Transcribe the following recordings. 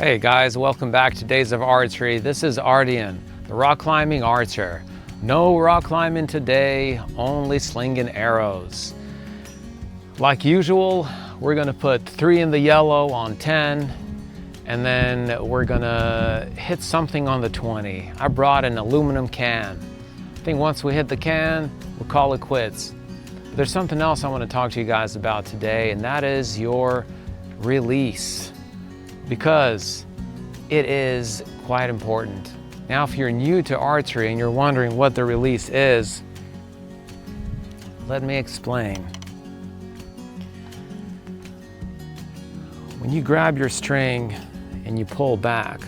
Hey guys, welcome back to Days of Archery. This is Ardian, the rock climbing archer. No rock climbing today, only slinging arrows. Like usual, we're gonna put 3 in the yellow on 10, and then we're gonna hit something on the 20. I brought an aluminum can. I think once we hit the can, we'll call it quits. But there's something else I want to talk to you guys about today, and that is your release, because it is quite important. Now, if you're new to archery and you're wondering what the release is, let me explain. When you grab your string and you pull back,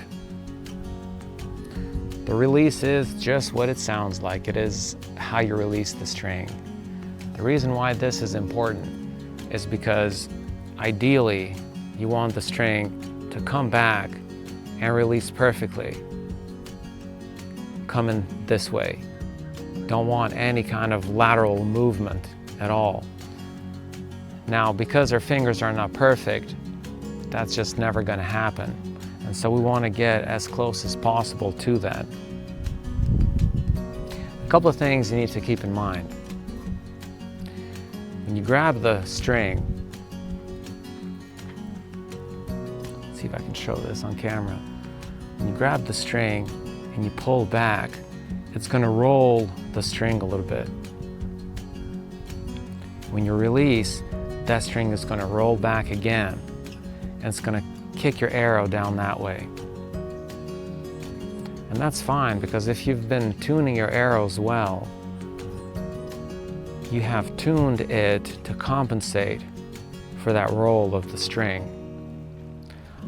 the release is just what it sounds like. It is how you release the string. The reason why this is important is because ideally you want the string to come back and release perfectly, coming this way. Don't want any kind of lateral movement at all. Now, because our fingers are not perfect, that's just never going to happen. And so we want to get as close as possible to that. A couple of things you need to keep in mind. When you grab the string, see if I can show this on camera. When you grab the string and you pull back, it's going to roll the string a little bit. When you release, that string is going to roll back again, and it's going to kick your arrow down that way. And that's fine, because if you've been tuning your arrows well, you have tuned it to compensate for that roll of the string.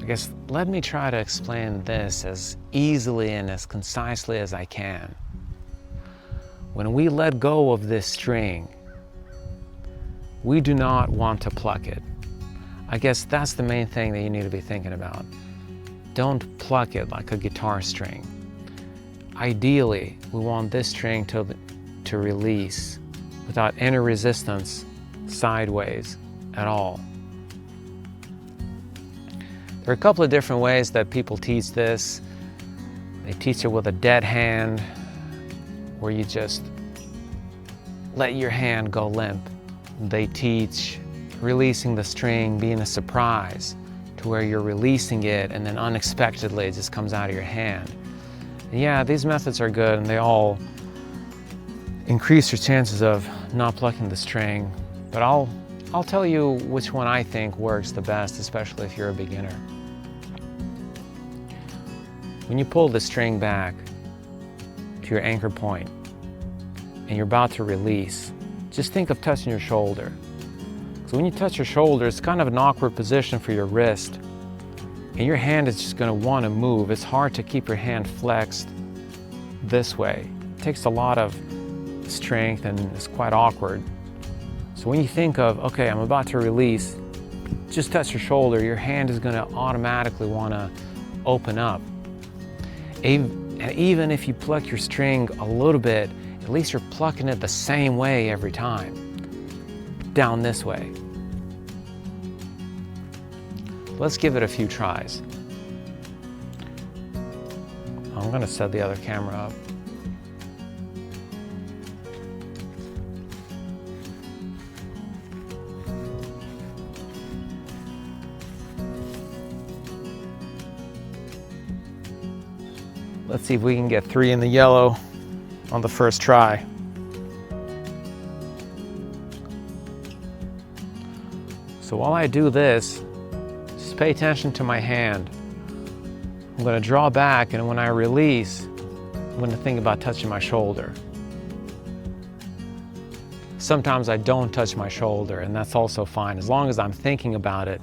I guess let me try to explain this as easily and as concisely as I can. When we let go of this string, we do not want to pluck it. I guess that's the main thing that you need to be thinking about. Don't pluck it like a guitar string. Ideally, we want this string to release without any resistance sideways at all. There are a couple of different ways that people teach this. They teach it with a dead hand, where you just let your hand go limp. They teach releasing the string being a surprise, to where you're releasing it and then unexpectedly it just comes out of your hand. And yeah, these methods are good and they all increase your chances of not plucking the string, but I'll tell you which one I think works the best, especially if you're a beginner. When you pull the string back to your anchor point and you're about to release, just think of touching your shoulder. So when you touch your shoulder, it's kind of an awkward position for your wrist, and your hand is just going to want to move. It's hard to keep your hand flexed this way. It takes a lot of strength and it's quite awkward. So when you think of, okay, I'm about to release, just touch your shoulder, your hand is going to automatically want to open up. And even if you pluck your string a little bit, at least you're plucking it the same way every time, down this way. Let's give it a few tries. I'm going to set the other camera up. Let's see if we can get 3 in the yellow on the first try. So while I do this, just pay attention to my hand. I'm going to draw back, and when I release, I'm going to think about touching my shoulder. Sometimes I don't touch my shoulder, and that's also fine. As long as I'm thinking about it,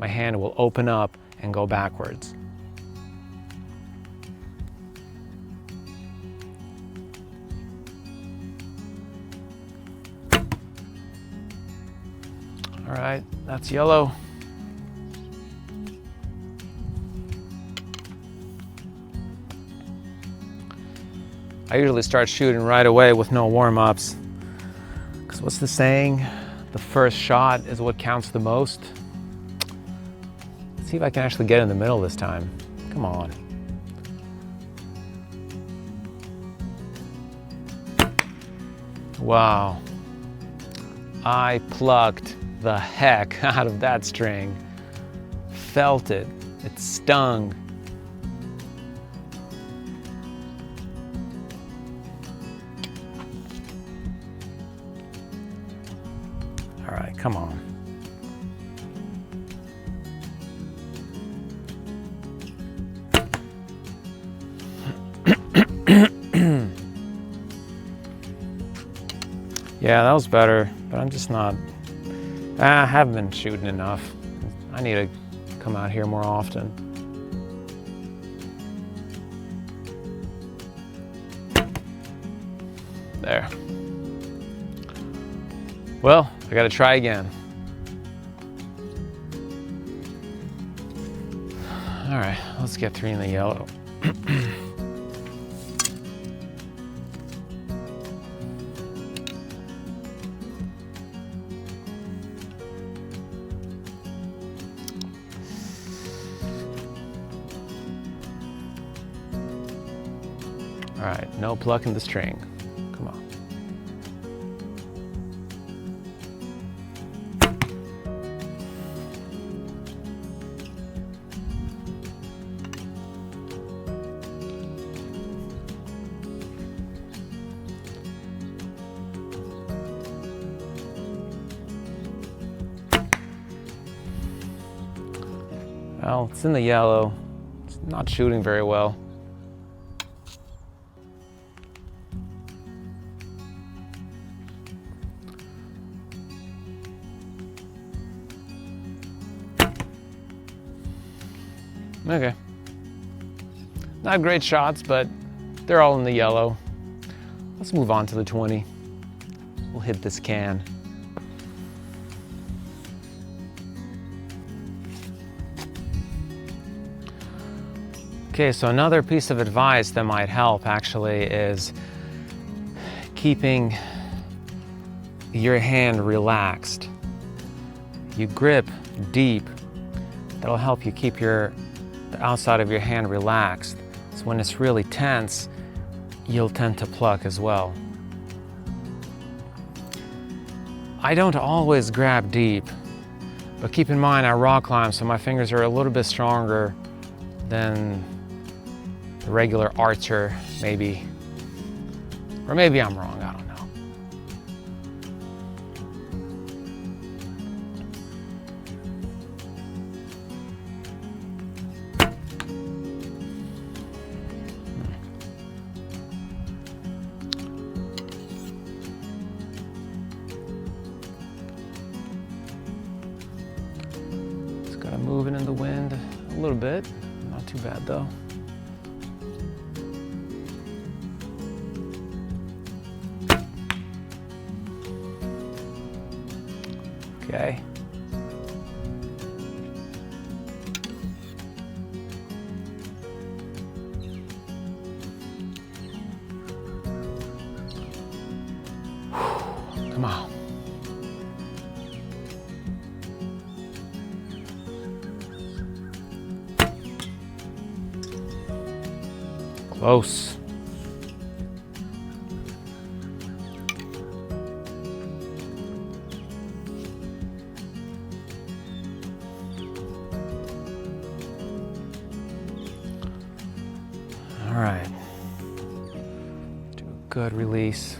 my hand will open up and go backwards. All right, that's yellow. I usually start shooting right away with no warm-ups, because what's the saying? The first shot is what counts the most. Let's see if I can actually get in the middle this time. Come on. Wow. I plucked the heck out of that string. Felt it. It stung. All right, come on. Yeah, that was better, but I'm just not, I haven't been shooting enough. I need to come out here more often. There. Well, I gotta try again. All right, let's get 3 in the yellow. All right, no plucking the string. Come on. Well, it's in the yellow. It's not shooting very well. Okay. Not great shots, but they're all in the yellow. Let's move on to the 20. We'll hit this can. Okay, so another piece of advice that might help actually is keeping your hand relaxed. You grip deep. That'll help you keep the outside of your hand relaxed. So when it's really tense, you'll tend to pluck as well. I don't always grab deep, but keep in mind I rock climb, so my fingers are a little bit stronger than the regular archer, maybe. Or maybe I'm wrong, I don't know. Moving in the wind a little bit, not too bad though. Okay. Come on. Close. All right. Do a good release.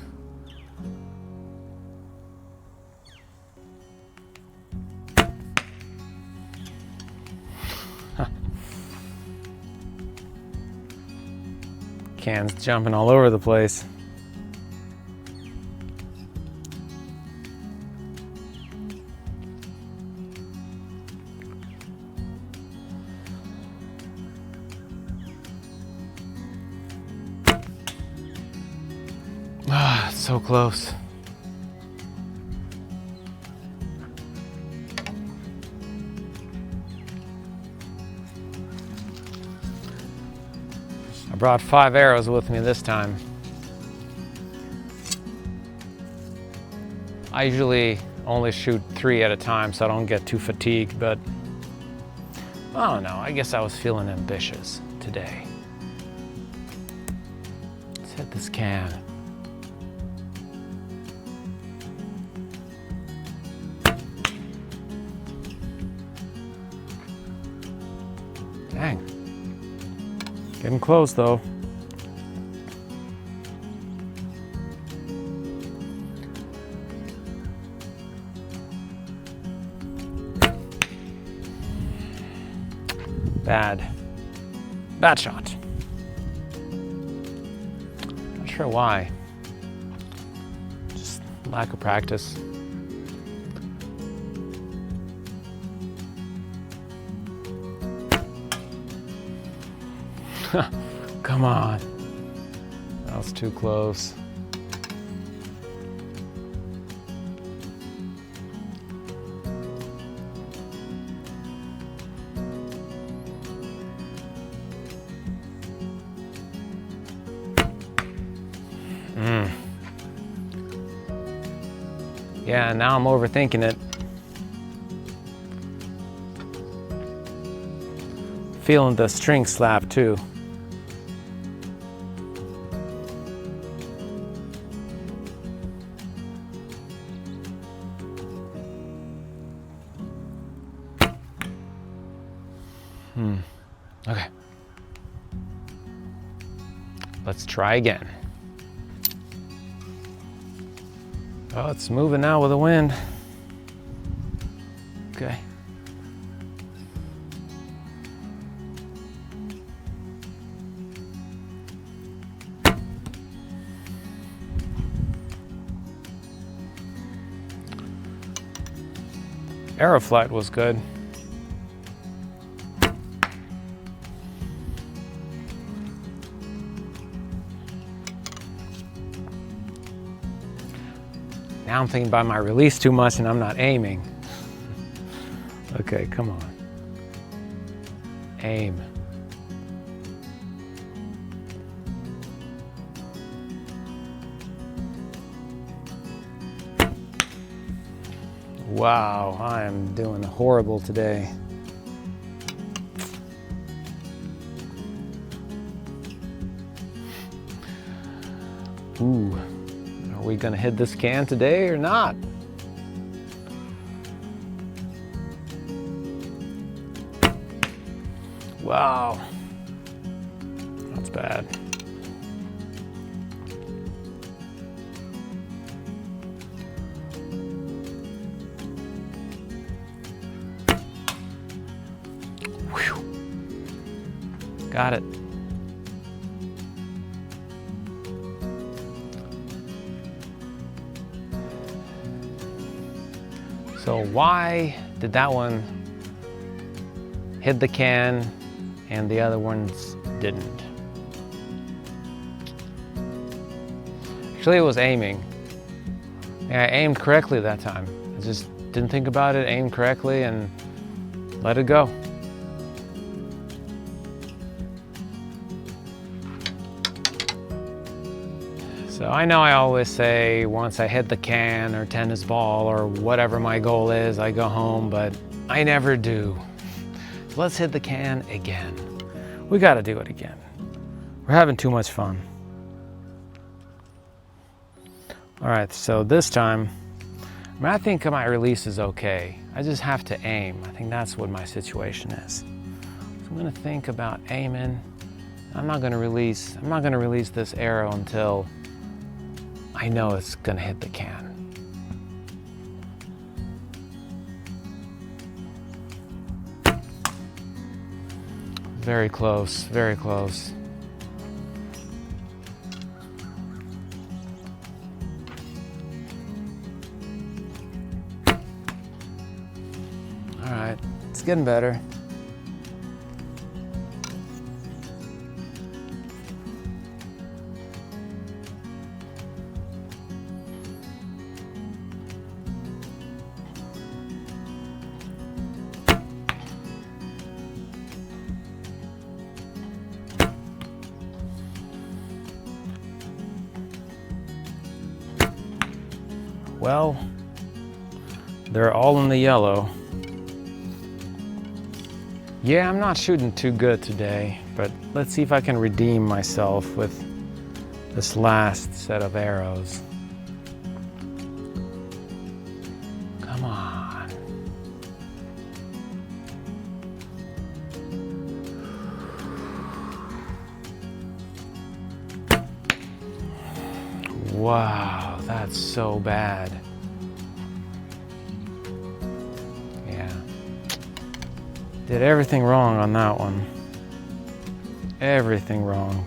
Cans jumping all over the place. Ah, it's so close. I brought 5 arrows with me this time. I usually only shoot 3 at a time so I don't get too fatigued, but I don't know, I guess I was feeling ambitious. today. Let's hit this can. Dang. Getting close though. Bad shot. Not sure why. Just lack of practice. Come on. That was too close. Yeah, now I'm overthinking it. Feeling the string slap too. Okay. Let's try again. Oh, it's moving now with the wind. Okay. Arrow flight was good. Now I'm thinking about my release too much and I'm not aiming. Okay, come on. Aim. Wow, I am doing horrible today. Ooh. Are we gonna hit this can today or not? Wow, that's bad. Whew. Got it. So why did that one hit the can and the other ones didn't? Actually, it was aiming. Yeah, I aimed correctly that time. I just didn't think about it, aimed correctly, and let it go. So I know I always say once I hit the can or tennis ball or whatever my goal is, I go home, but I never do. So let's hit the can again. We gotta do it again. We're having too much fun. All right, so this time, I think my release is okay. I just have to aim. I think that's what my situation is. So I'm gonna think about aiming. I'm not gonna release this arrow until I know it's gonna hit the can. Very close, very close. All right, it's getting better. Well, they're all in the yellow. Yeah, I'm not shooting too good today, but let's see if I can redeem myself with this last set of arrows. Come on. Wow, that's so bad. Yeah. Did everything wrong on that one. Everything wrong.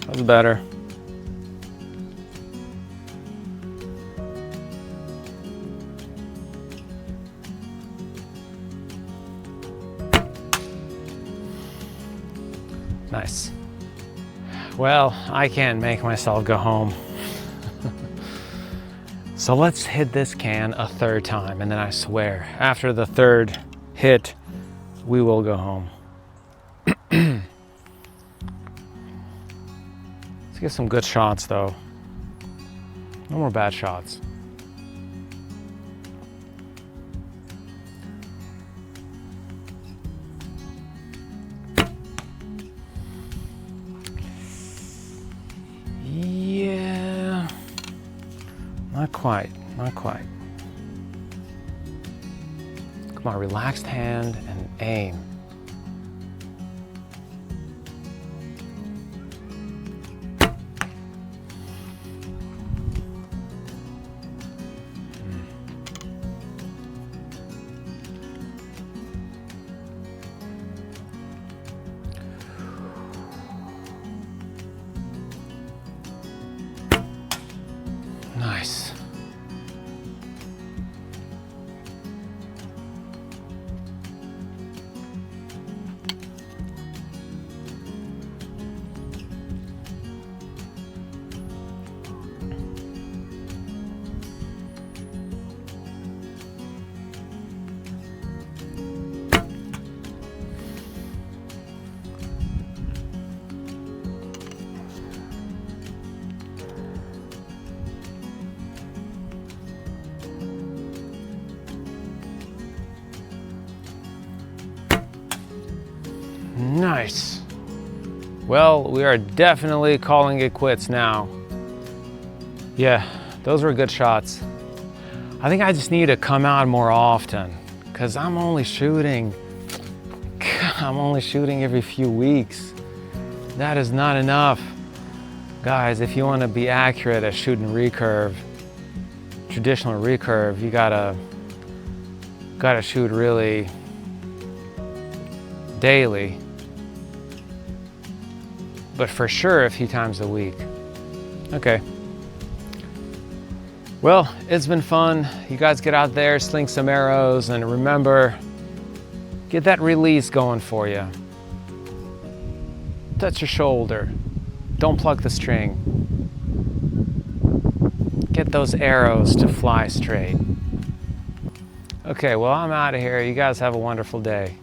That's better. Nice. Well, I can't make myself go home. So let's hit this can a third time, and then I swear, after the third hit, we will go home. Let's get some good shots though. No more bad shots. Yeah, not quite, not quite. Come on, relaxed hand and aim. Nice. Nice. Well, we are definitely calling it quits now. Yeah, those were good shots. I think I just need to come out more often because I'm only shooting every few weeks. That is not enough. Guys, if you want to be accurate at shooting recurve, traditional recurve, you gotta shoot really daily, but for sure a few times a week. Okay. Well, it's been fun. You guys get out there, sling some arrows, and remember, get that release going for you. Touch your shoulder. Don't pluck the string. Get those arrows to fly straight. Okay, well, I'm out of here. You guys have a wonderful day.